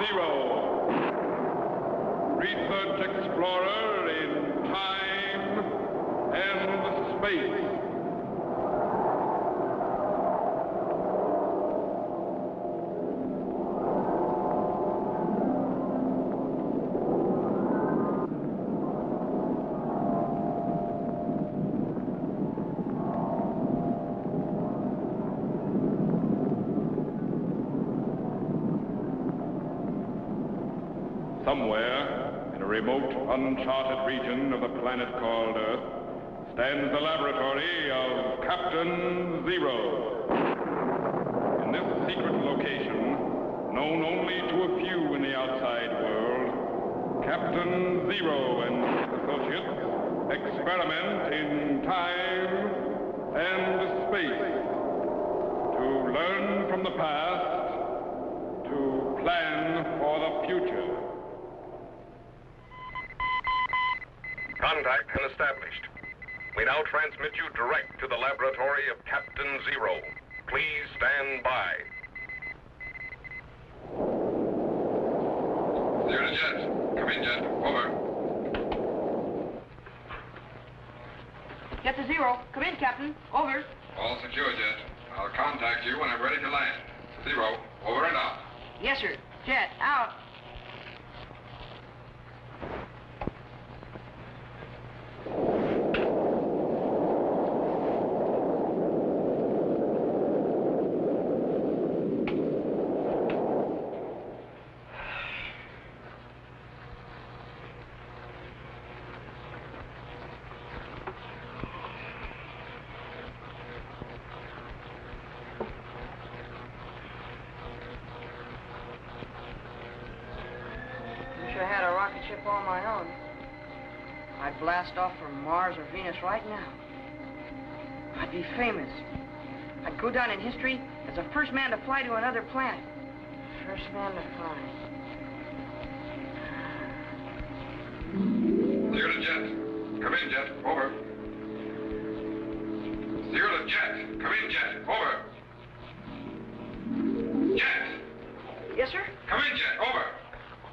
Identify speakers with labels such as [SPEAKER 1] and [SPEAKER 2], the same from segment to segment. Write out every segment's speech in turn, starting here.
[SPEAKER 1] Zero, research explorer in time and space. Somewhere, in a remote, uncharted region of the planet called Earth, stands the laboratory of Captain Zero. In this secret location, known only to a few in the outside world, Captain Zero and his associates experiment in time and space to learn from the past, to plan for the future.
[SPEAKER 2] Contact been established. We now transmit you direct to the laboratory of Captain Zero. Please stand by.
[SPEAKER 3] Zero to Jet. Come in, Jet. Over.
[SPEAKER 4] Jet to Zero. Come in, Captain. Over.
[SPEAKER 3] All secure, Jet. I'll contact you when I'm ready to land. Zero. Over and out.
[SPEAKER 4] Yes, sir. Jet, out. On my own, I'd blast off for Mars or Venus right now. I'd be famous. I'd go down in history as the first man to fly to another planet. First man to fly.
[SPEAKER 3] Zero to Jet. Come in, Jet. Over. Zero to Jet. Come in, Jet. Over. Jet.
[SPEAKER 4] Yes, sir?
[SPEAKER 3] Come in, Jet. Over.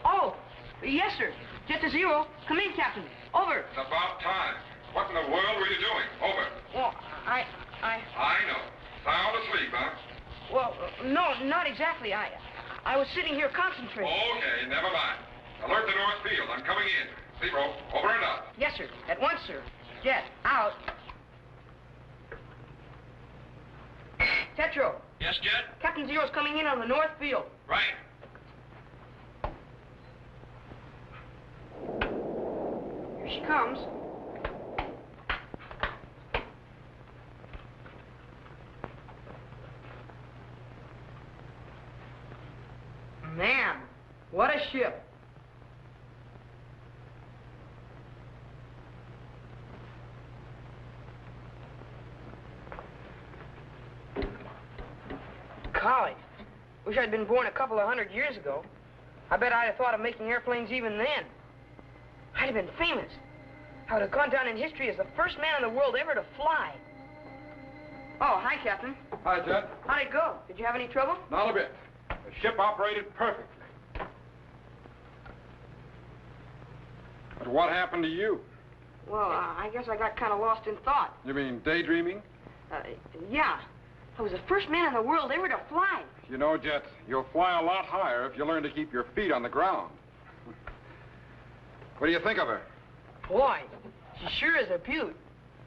[SPEAKER 4] Oh, yes, sir. Jet to Zero. Come in, Captain. Over.
[SPEAKER 3] It's about time. What in the world were you doing? Over.
[SPEAKER 4] Well, I
[SPEAKER 3] know. Sound asleep, huh?
[SPEAKER 4] Well, no, not exactly. I was sitting here concentrating.
[SPEAKER 3] Okay, never mind. Alert the north field. I'm coming in. Zero. Over and out.
[SPEAKER 4] Yes, sir. At once, sir. Jet, out. Tetro.
[SPEAKER 5] Yes, Jet?
[SPEAKER 4] Captain Zero's coming in on the north field.
[SPEAKER 5] Right.
[SPEAKER 4] Here she comes. Man, what a ship. Golly, wish I'd been born a couple of 100 years ago. I bet I'd have thought of making airplanes even then. I'd have been famous. I would have gone down in history as the first man in the world ever to fly. Oh, hi, Captain.
[SPEAKER 6] Hi, Jet.
[SPEAKER 4] How'd it go? Did you have any trouble?
[SPEAKER 6] Not a bit. The ship operated perfectly. But what happened to you?
[SPEAKER 4] Well, I guess I got kind of lost in thought.
[SPEAKER 6] You mean daydreaming?
[SPEAKER 4] Yeah. I was the first man in the world ever to fly.
[SPEAKER 6] You know, Jet, you'll fly a lot higher if you learn to keep your feet on the ground. What do you think of her?
[SPEAKER 4] Boy, she sure is a beaut.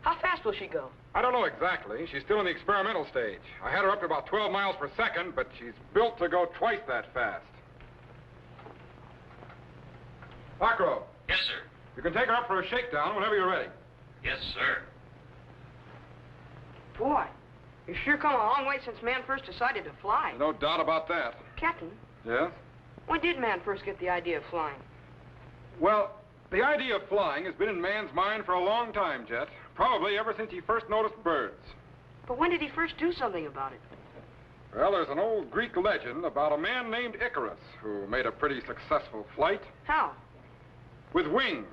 [SPEAKER 4] How fast will she go?
[SPEAKER 6] I don't know exactly. She's still in the experimental stage. I had her up to about 12 miles per second, but she's built to go twice that fast. Acro.
[SPEAKER 5] Yes, sir.
[SPEAKER 6] You can take her up for a shakedown whenever you're ready.
[SPEAKER 5] Yes, sir.
[SPEAKER 4] Boy, you've sure come a long way since man first decided to fly.
[SPEAKER 6] No doubt about that.
[SPEAKER 4] Captain?
[SPEAKER 6] Yes?
[SPEAKER 4] When did man first get the idea of flying?
[SPEAKER 6] Well, the idea of flying has been in man's mind for a long time, Jet. Probably ever since he first noticed birds.
[SPEAKER 4] But when did he first do something about it?
[SPEAKER 6] Well, there's an old Greek legend about a man named Icarus who made a pretty successful flight.
[SPEAKER 4] How?
[SPEAKER 6] With wings,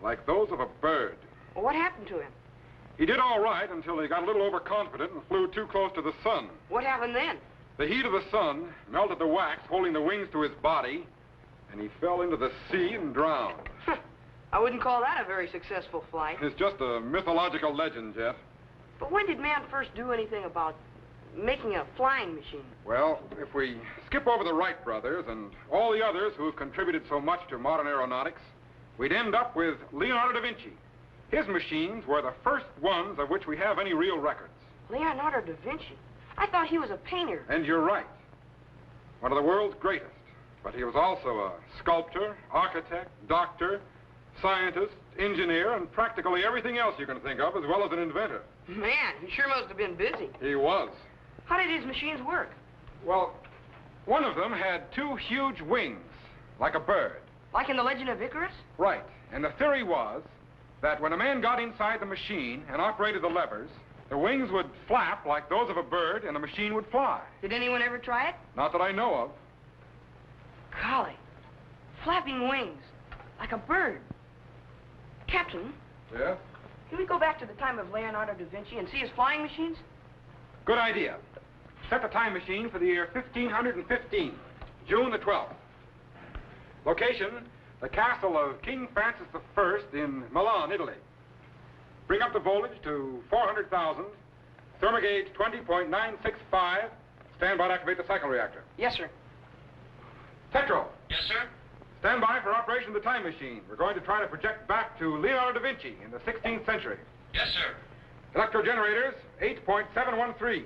[SPEAKER 6] like those of a bird.
[SPEAKER 4] Well, what happened to him?
[SPEAKER 6] He did all right until he got a little overconfident and flew too close to the sun.
[SPEAKER 4] What happened then?
[SPEAKER 6] The heat of the sun melted the wax holding the wings to his body, and he fell into the sea and drowned.
[SPEAKER 4] I wouldn't call that a very successful flight.
[SPEAKER 6] It's just a mythological legend, Jet.
[SPEAKER 4] But when did man first do anything about making a flying machine?
[SPEAKER 6] Well, if we skip over the Wright brothers and all the others who have contributed so much to modern aeronautics, we'd end up with Leonardo Da Vinci. His machines were the first ones of which we have any real records.
[SPEAKER 4] Leonardo Da Vinci? I thought he was a painter.
[SPEAKER 6] And you're right. One of the world's greatest. But he was also a sculptor, architect, doctor, scientist, engineer, and practically everything else you can think of, as well as an inventor.
[SPEAKER 4] Man, he sure must have been busy.
[SPEAKER 6] He was.
[SPEAKER 4] How did his machines work?
[SPEAKER 6] Well, one of them had two huge wings, like a bird.
[SPEAKER 4] Like in the Legend of Icarus?
[SPEAKER 6] Right. And the theory was that when a man got inside the machine and operated the levers, the wings would flap like those of a bird, and the machine would fly.
[SPEAKER 4] Did anyone ever try it?
[SPEAKER 6] Not that I know of.
[SPEAKER 4] Golly, flapping wings, like a bird. Captain,
[SPEAKER 6] Yes?
[SPEAKER 4] can we go back to the time of Leonardo da Vinci and see his flying machines?
[SPEAKER 6] Good idea. Set the time machine for the year 1515, June the 12th. Location, the castle of King Francis I in Milan, Italy. Bring up the voltage to 400,000, thermogauge 20.965, stand by to activate the cycle reactor.
[SPEAKER 4] Yes, sir.
[SPEAKER 6] Tetro,
[SPEAKER 2] Yes, sir.
[SPEAKER 6] stand by for operation of the time machine. We're going to try to project back to Leonardo da Vinci in the 16th century.
[SPEAKER 2] Yes, sir.
[SPEAKER 6] Electrogenerators, 8.713.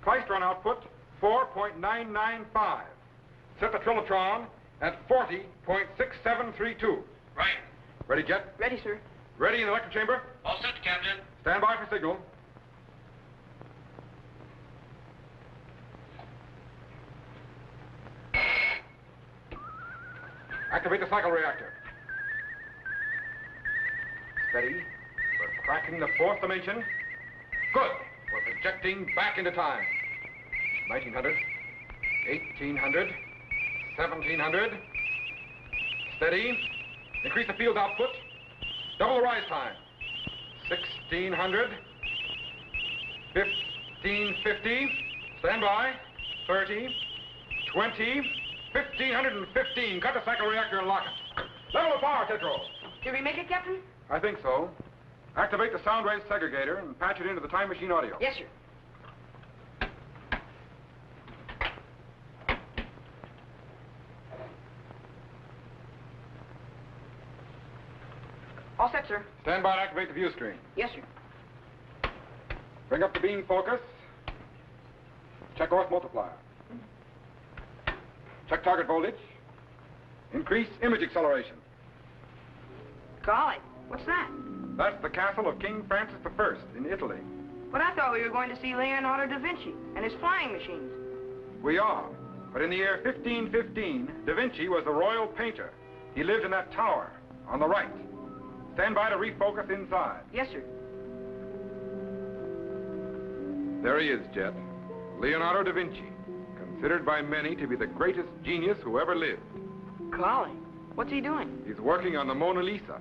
[SPEAKER 6] Klystron output, 4.995. Set the trilotron at 40.6732.
[SPEAKER 2] Right.
[SPEAKER 6] Ready, Jet?
[SPEAKER 4] Ready, sir.
[SPEAKER 6] Ready in the electric chamber?
[SPEAKER 2] All set, Captain.
[SPEAKER 6] Stand by for signal. Activate the cycle reactor. Steady. We're cracking the fourth dimension. Good. We're projecting back into time. 1900, 1800, 1700. Steady. Increase the field output. Double the rise time. 1600, 1550. Stand by. 30, 20, 1515. Cut the cycle reactor and lock it. Level of power, Tetro.
[SPEAKER 4] Did we make it, Captain?
[SPEAKER 6] I think so. Activate the sound wave segregator and patch it into the time machine audio.
[SPEAKER 4] Yes, sir. All set, sir.
[SPEAKER 6] Stand by to activate the view screen.
[SPEAKER 4] Yes, sir.
[SPEAKER 6] Bring up the beam focus. Check Orth multiplier. Check target voltage. Increase image acceleration.
[SPEAKER 4] Golly, what's that?
[SPEAKER 6] That's the castle of King Francis I in Italy.
[SPEAKER 4] But I thought we were going to see Leonardo da Vinci and his flying machines.
[SPEAKER 6] We are. But in the year 1515, Da Vinci was the royal painter. He lived in that tower on the right. Stand by to refocus inside.
[SPEAKER 4] Yes, sir.
[SPEAKER 6] There he is, Jet. Leonardo da Vinci, considered by many to be the greatest genius who ever lived.
[SPEAKER 4] Golly, what's he doing?
[SPEAKER 6] He's working on the Mona Lisa,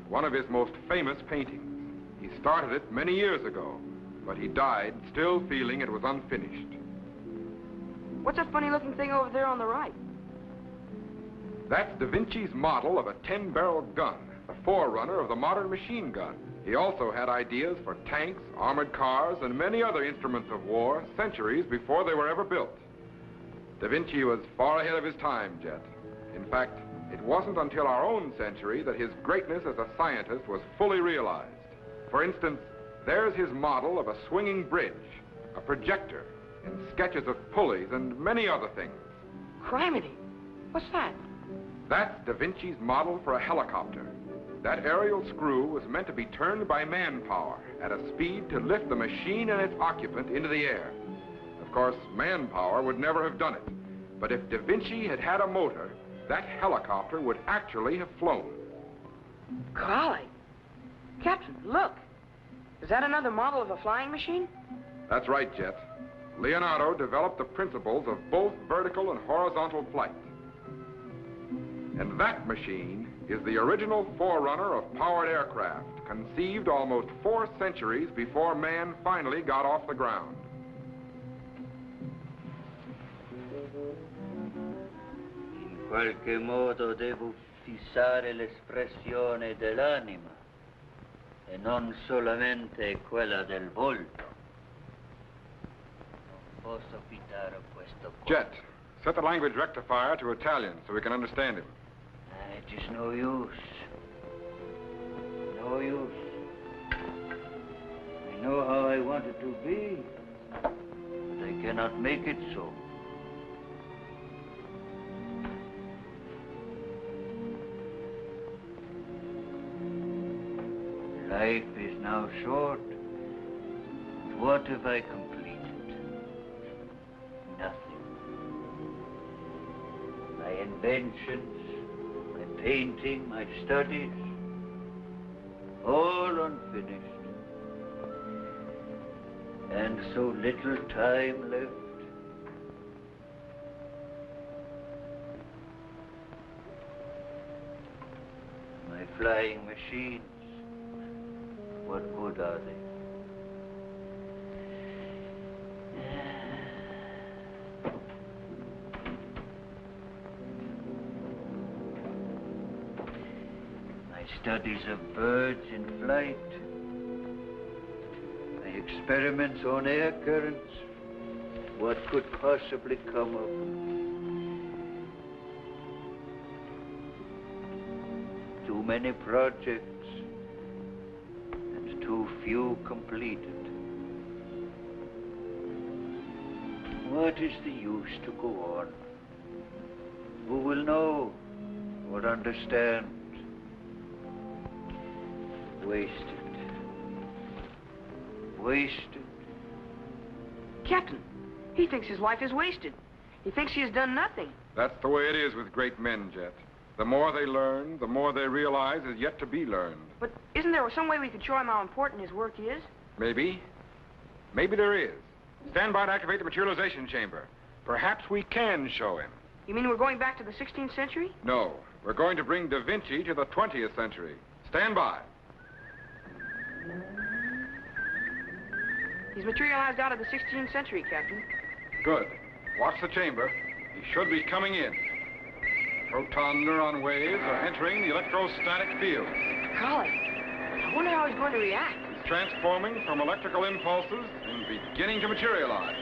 [SPEAKER 6] one of his most famous paintings. He started it many years ago, but he died still feeling it was unfinished.
[SPEAKER 4] What's that funny-looking thing over there on the right?
[SPEAKER 6] That's Da Vinci's model of a 10-barrel gun, the forerunner of the modern machine gun. He also had ideas for tanks, armored cars, and many other instruments of war centuries before they were ever built. Da Vinci was far ahead of his time, Jet. In fact, it wasn't until our own century that his greatness as a scientist was fully realized. For instance, there's his model of a swinging bridge, a projector, and sketches of pulleys and many other things.
[SPEAKER 4] Criminy. What's that?
[SPEAKER 6] That's Da Vinci's model for a helicopter. That aerial screw was meant to be turned by manpower at a speed to lift the machine and its occupant into the air. Of course, manpower would never have done it. But if Da Vinci had had a motor, that helicopter would actually have flown.
[SPEAKER 4] Golly. Captain, look. Is that another model of a flying machine?
[SPEAKER 6] That's right, Jet. Leonardo developed the principles of both vertical and horizontal flight. And that machine is the original forerunner of powered aircraft, conceived almost 4 centuries before man finally got off the ground.
[SPEAKER 5] In qualche modo devo fissare l'espressione dell'anima e non solamente quella del volto. Non posso fidare a questo qua.
[SPEAKER 6] Jet, set the language rectifier to Italian so we can understand him.
[SPEAKER 5] It is no use. No use. I know how I want it to be, but I cannot make it so. Life is now short. What have I completed? Nothing. My inventions, my painting, my studies, all unfinished. And so little time left. My flying machines, what good are they? My studies of birds in flight, my experiments on air currents, what could possibly come of them? Too many projects, too few completed. What is the use to go on? Who will know or understand? Wasted. Wasted.
[SPEAKER 4] Captain, he thinks his life is wasted. He thinks he has done nothing.
[SPEAKER 6] That's the way it is with great men, Jet. The more they learn, the more they realize is yet to be learned.
[SPEAKER 4] But isn't there some way we could show him how important his work is?
[SPEAKER 6] Maybe. Maybe there is. Stand by to activate the materialization chamber. Perhaps we can show him.
[SPEAKER 4] You mean we're going back to the 16th century?
[SPEAKER 6] No. We're going to bring Da Vinci to the 20th century. Stand by.
[SPEAKER 4] He's materialized out of the 16th century, Captain.
[SPEAKER 6] Good. Watch the chamber. He should be coming in. Proton neuron waves are entering the electrostatic field.
[SPEAKER 4] Golly, I wonder how he's going to react.
[SPEAKER 6] He's transforming from electrical impulses and beginning to materialize.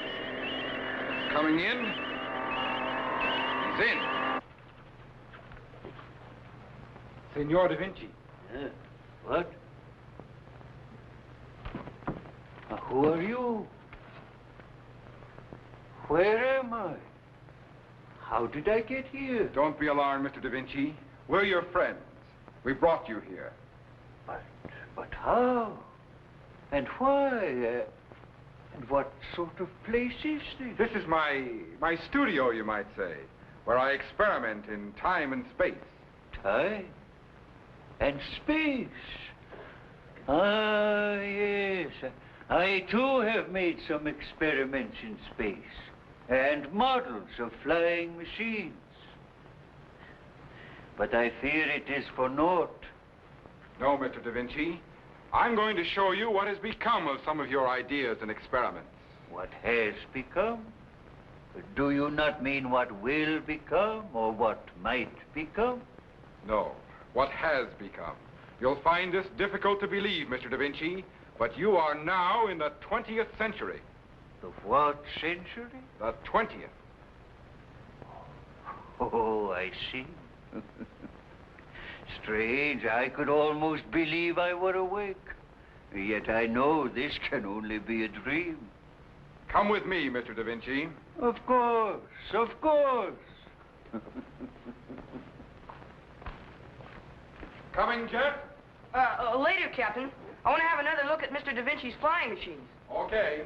[SPEAKER 6] Coming in. He's in. Signor Da Vinci.
[SPEAKER 5] What? Who are you? Where am I? How did I get here?
[SPEAKER 6] Don't be alarmed, Mr. Da Vinci. We're your friends. We brought you here.
[SPEAKER 5] But how? And why? And what sort of place is this?
[SPEAKER 6] This is my studio, you might say, where I experiment in time and space.
[SPEAKER 5] Time and space? Ah, yes. I too have made some experiments in space and models of flying machines. But I fear it is for naught.
[SPEAKER 6] No, Mr. Da Vinci. I'm going to show you what has become of some of your ideas and experiments.
[SPEAKER 5] What has become? Do you not mean what will become or what might become?
[SPEAKER 6] No, what has become. You'll find this difficult to believe, Mr. Da Vinci, but you are now in the 20th century.
[SPEAKER 5] The what century?
[SPEAKER 6] The 20th.
[SPEAKER 5] Oh, I see. Strange, I could almost believe I were awake. Yet I know this can only be a dream.
[SPEAKER 6] Come with me, Mr. Da Vinci.
[SPEAKER 5] Of course, of course.
[SPEAKER 6] Coming, Jet?
[SPEAKER 4] Later, Captain. I want to have another look at Mr. Da Vinci's flying machines.
[SPEAKER 6] Okay.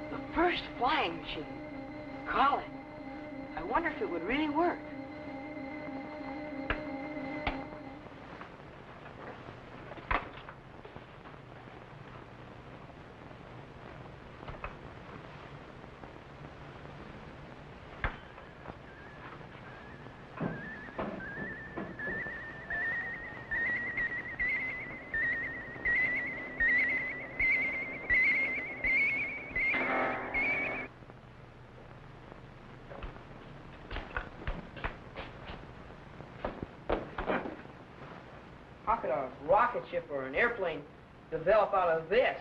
[SPEAKER 4] The first flying machine. Golly, I wonder if it would really work. could a rocket ship or an airplane develop out of this?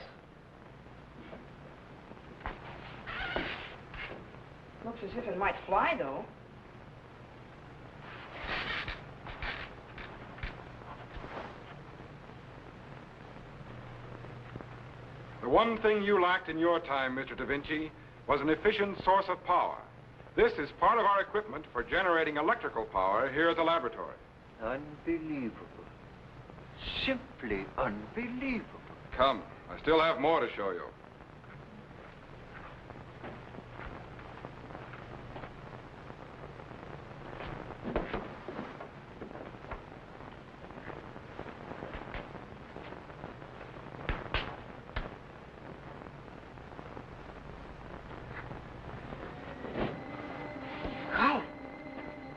[SPEAKER 4] Looks as if it might fly, though.
[SPEAKER 6] The one thing you lacked in your time, Mr. Da Vinci, was an efficient source of power. This is part of our equipment for generating electrical power here at the laboratory.
[SPEAKER 5] Unbelievable. Simply unbelievable.
[SPEAKER 6] Come, I still have more to show you.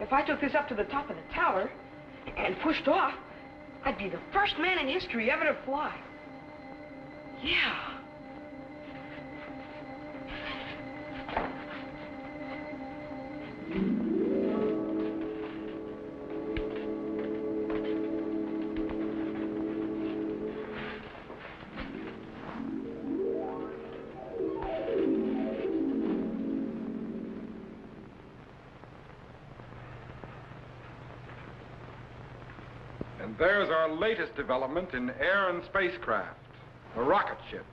[SPEAKER 4] If I took this up to the top of the tower and pushed off, I'd be the first man in history ever to fly. Yeah.
[SPEAKER 6] There's our latest development in air and spacecraft, the rocket ship.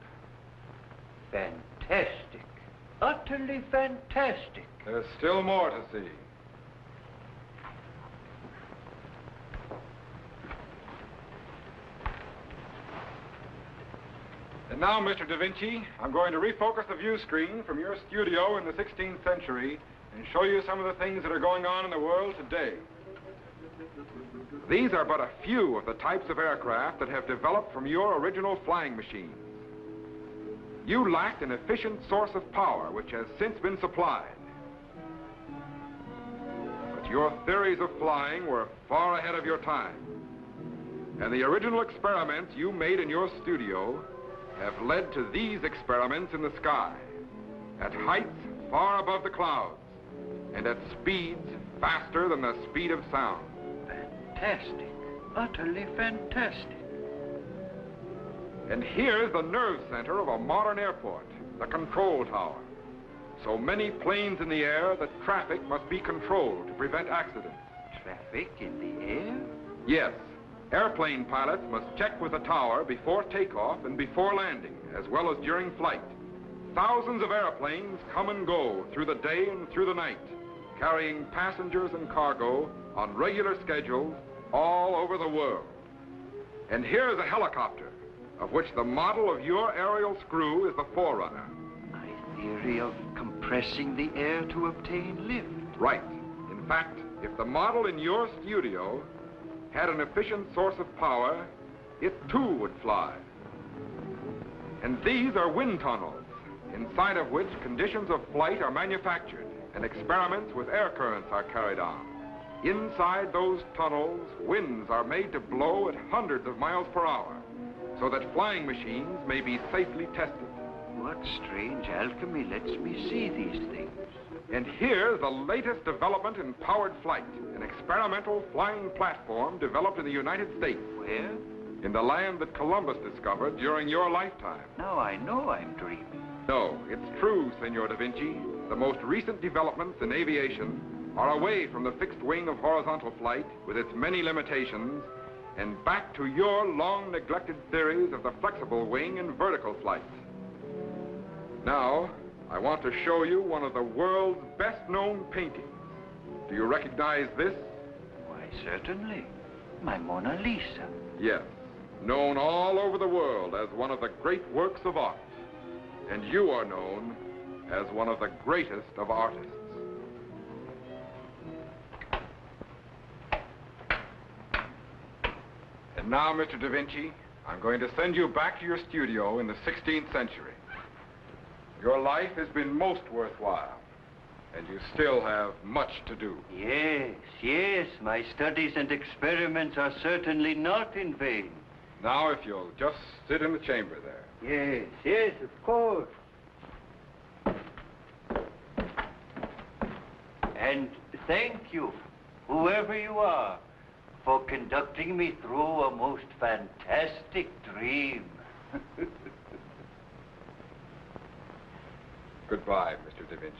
[SPEAKER 5] Fantastic. Utterly fantastic.
[SPEAKER 6] There's still more to see. And now, Mr. Da Vinci, I'm going to refocus the view screen from your studio in the 16th century and show you some of the things that are going on in the world today. These are but a few of the types of aircraft that have developed from your original flying machines. You lacked an efficient source of power, which has since been supplied. But your theories of flying were far ahead of your time. And the original experiments you made in your studio have led to these experiments in the sky, at heights far above the clouds, and at speeds faster than the speed of sound.
[SPEAKER 5] Fantastic. Utterly fantastic.
[SPEAKER 6] And here's the nerve center of a modern airport, the control tower. So many planes in the air that traffic must be controlled to prevent accidents.
[SPEAKER 5] Traffic in the air?
[SPEAKER 6] Yes. Airplane pilots must check with the tower before takeoff and before landing, as well as during flight. Thousands of airplanes come and go through the day and through the night, carrying passengers and cargo on regular schedules all over the world. And here's a helicopter, of which the model of your aerial screw is the forerunner.
[SPEAKER 5] My theory of compressing the air to obtain lift.
[SPEAKER 6] Right. In fact, if the model in your studio had an efficient source of power, it too would fly. And these are wind tunnels, inside of which conditions of flight are manufactured and experiments with air currents are carried on. Inside those tunnels, winds are made to blow at hundreds of miles per hour, so that flying machines may be safely tested.
[SPEAKER 5] What strange alchemy lets me see these things?
[SPEAKER 6] And here's the latest development in powered flight, an experimental flying platform developed in the United States.
[SPEAKER 5] Where?
[SPEAKER 6] In the land that Columbus discovered during your lifetime.
[SPEAKER 5] Now I know I'm dreaming.
[SPEAKER 6] No, it's true, Senor Da Vinci. The most recent developments in aviation are away from the fixed wing of horizontal flight with its many limitations and back to your long-neglected theories of the flexible wing and vertical flight. Now, I want to show you one of the world's best-known paintings. Do you recognize this?
[SPEAKER 5] Why, certainly. My Mona Lisa.
[SPEAKER 6] Yes, known all over the world as one of the great works of art. And you are known as one of the greatest of artists. And now, Mr. Da Vinci, I'm going to send you back to your studio in the 16th century. Your life has been most worthwhile, and you still have much to do.
[SPEAKER 5] Yes, yes, my studies and experiments are certainly not in vain.
[SPEAKER 6] Now, if you'll just sit in the chamber there.
[SPEAKER 5] Yes, yes, of course. And thank you, whoever you are, for conducting me through a most fantastic dream.
[SPEAKER 6] Goodbye, Mr. Da Vinci.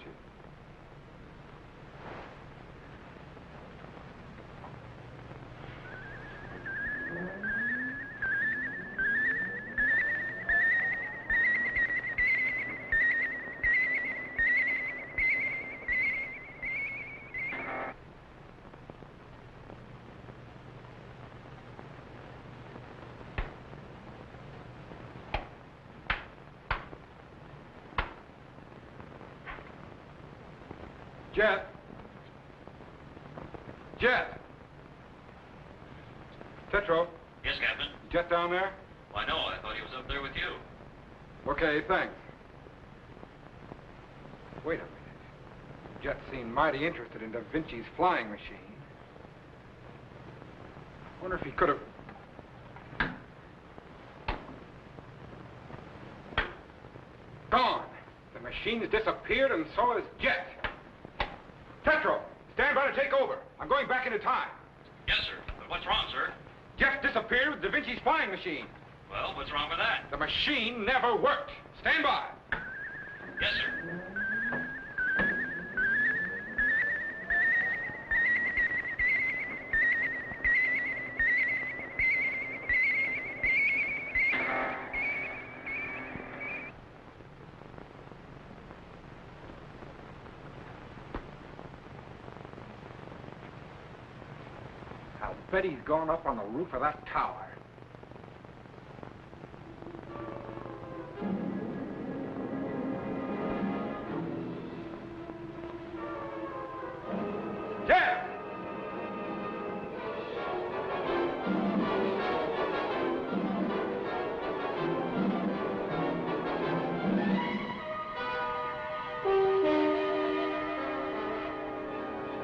[SPEAKER 6] Jet! Jet! Tetro,
[SPEAKER 7] Yes, Captain.
[SPEAKER 6] Jet down there?
[SPEAKER 7] Why, no, I thought he was up there with you.
[SPEAKER 6] Okay, thanks. Wait a minute. Jet seemed mighty interested in Da Vinci's flying machine. I wonder if he could have... Gone! The machine has disappeared and so has Jet. Tetro, stand by to take over. I'm going back into time.
[SPEAKER 7] Yes, sir. But what's wrong, sir?
[SPEAKER 6] Jet disappeared with Da Vinci's flying machine.
[SPEAKER 7] Well, what's wrong with that?
[SPEAKER 6] The machine never worked. Stand by.
[SPEAKER 7] Yes, sir.
[SPEAKER 6] I bet he's gone up on the roof of that tower. Jeff!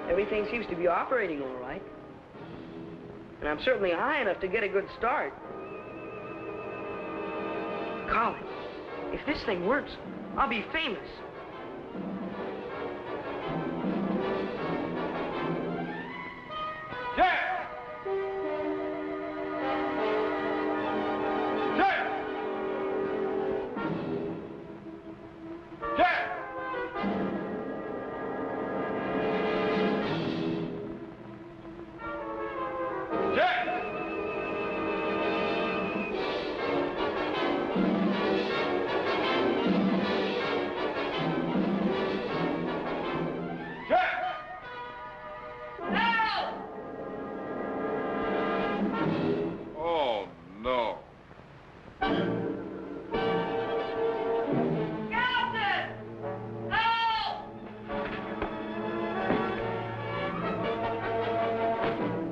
[SPEAKER 4] Everything seems to be operating all right. And I'm certainly high enough to get a good start. Colin, if this thing works, I'll be famous.
[SPEAKER 6] Jeff! Jeff! Jeff!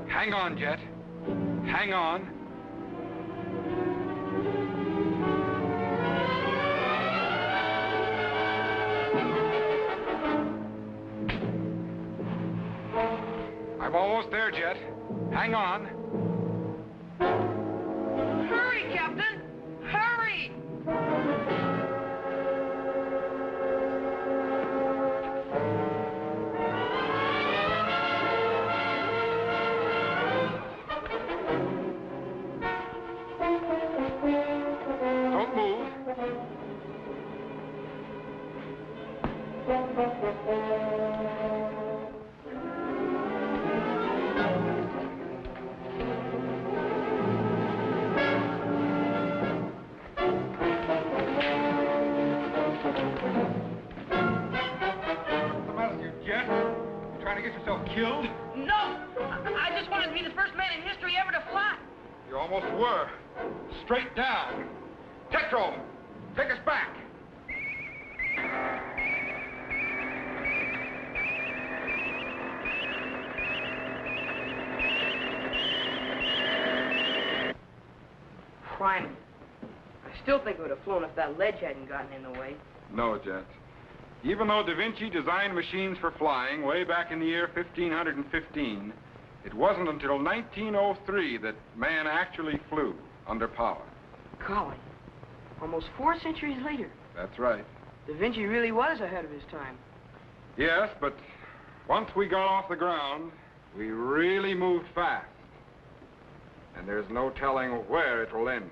[SPEAKER 6] Hang on, Jet. Hang on. I'm almost there, Jet. Hang on.
[SPEAKER 4] Hurry, Captain! Hurry!
[SPEAKER 6] Don't move. Killed?
[SPEAKER 4] No! I just wanted to be the first man in history ever to fly.
[SPEAKER 6] You almost were. Straight down. Tetro, take us back.
[SPEAKER 4] Crime. I still think it would have flown if that ledge hadn't gotten in the way.
[SPEAKER 6] No, Jet. Even though Da Vinci designed machines for flying way back in the year 1515, it wasn't until 1903 that man actually flew under power.
[SPEAKER 4] Colin, almost 4 centuries later.
[SPEAKER 6] That's right.
[SPEAKER 4] Da Vinci really was ahead of his time.
[SPEAKER 6] Yes, but once we got off the ground, we really moved fast. and there's no telling where it will end.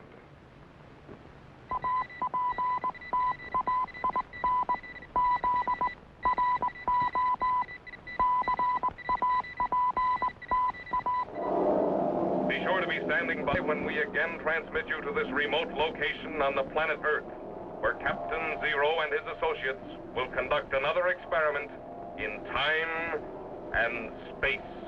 [SPEAKER 2] Be sure to be standing by when we again transmit you to this remote location on the planet Earth, where Captain Zero and his associates will conduct another experiment in time and space.